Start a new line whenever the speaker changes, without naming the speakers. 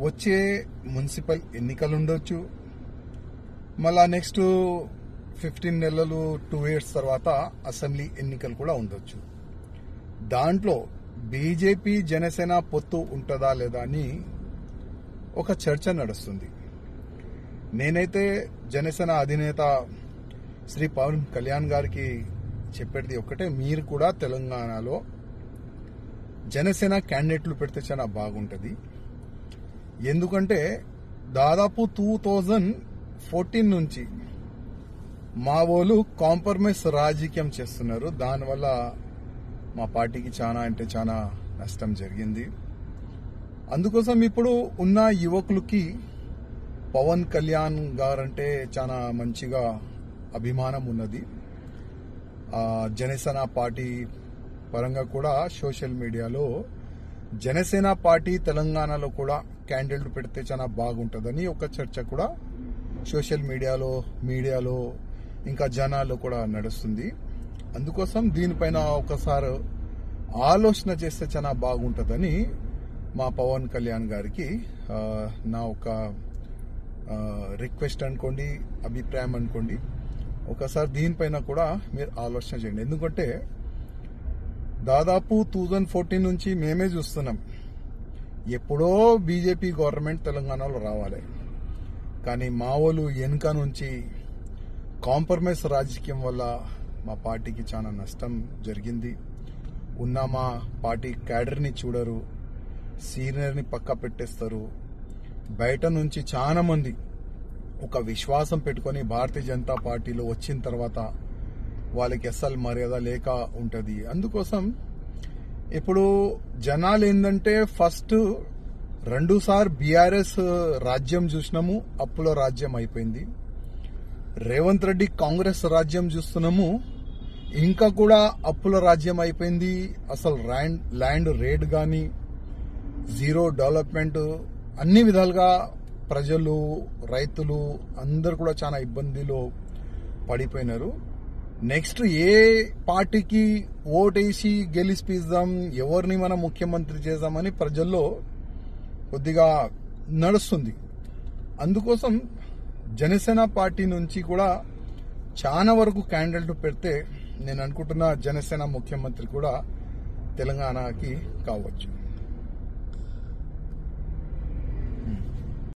వచ్చే మున్సిపల్ ఎన్నికలు ఉండొచ్చు, మళ్ళా నెక్స్ట్ 15 నెలలు 2 years తర్వాత అసెంబ్లీ ఎన్నికలు కూడా ఉండొచ్చు. దాంట్లో బీజేపీ జనసేన పొత్తు ఉంటుందా లేదా అని ఒక చర్చ నడుస్తుంది. నేనైతే జనసేన అధినేత శ్రీ పవన్ కళ్యాణ్ గారికి చెప్పేది ఒకటే, మీరు కూడా తెలంగాణలో జనసేన క్యాండిడేట్లు పెడితే చాలా బాగుంటుంది. ఎందుకంటే దాదాపు 2014 నుంచి మా వాళ్ళు కాంప్రమైజ్ రాజకీయం చేస్తున్నారు. దానివల్ల మా పార్టీకి చాలా అంటే చాలా నష్టం జరిగింది. అందుకోసం ఇప్పుడు ఉన్న యువకులకి పవన్ కళ్యాణ్ గారంటే చాలా మంచిగా అభిమానం ఉన్నది. జనసేన పార్టీ పరంగా కూడా సోషల్ మీడియాలో జనసేన పార్టీ తెలంగాణలో కూడా క్యాండిడేట్లు పెడితే చాలా బాగుంటుందని ఒక చర్చ కూడా సోషల్ మీడియాలో ఇంకా జనాల్లో కూడా నడుస్తుంది. అందుకోసం దీనిపైన ఒకసారి ఆలోచన చేస్తే చాలా బాగుంటుందని మా పవన్ కళ్యాణ్ గారికి నా ఒక రిక్వెస్ట్ అనుకోండి, అభిప్రాయం అనుకోండి. ఒకసారి దీనిపైన కూడా మీరు ఆలోచన చేయండి. ఎందుకంటే దాదాపు 2014 నుంచి మేమే చూస్తున్నాం, ఎప్పుడో బీజేపీ గవర్నమెంట్ తెలంగాణలో రావాలి, కానీ మా వాళ్ళు వెనుక నుంచి కాంప్రమైజ్ రాజకీయం వల్ల మా పార్టీకి చాలా నష్టం జరిగింది. ఉన్న మా పార్టీ క్యాడర్ని చూడరు, సీనియర్ని పక్క పెట్టేస్తారు. బయట నుంచి చాలా మంది ఒక విశ్వాసం పెట్టుకొని భారతీయ జనతా పార్టీలో వచ్చిన తర్వాత వాళ్ళకి అస్సలు మర్యాద లేక ఉంటుంది. అందుకోసం ఇప్పుడు జనాలు ఏంటంటే ఫస్ట్ 2 సార్లు బీఆర్ఎస్ రాజ్యం చూసినాము, అప్పుల రాజ్యం అయిపోయింది. రేవంత్ రెడ్డి కాంగ్రెస్ రాజ్యం చూస్తున్నాము, ఇంకా కూడా అప్పుల రాజ్యం అయిపోయింది. అసలు ల్యాండ్ రేట్ కానీ జీరో డెవలప్మెంట్, అన్ని విధాలుగా ప్రజలు రైతులు అందరు కూడా చాలా ఇబ్బందిలో పడిపోయినారు. నెక్స్ట్ ఏ పార్టీకి ఓటేసి గెలిపిద్దాం, ఎవరిని మనం ముఖ్యమంత్రి చేద్దామని ప్రజల్లో కొద్దిగా నడుస్తుంది. అందుకోసం జనసేన పార్టీ నుంచి కూడా చాలా వరకు క్యాండిడేట్లు పెడితే నేను అనుకుంటున్నా జనసేన ముఖ్యమంత్రి కూడా తెలంగాణకి కావచ్చు.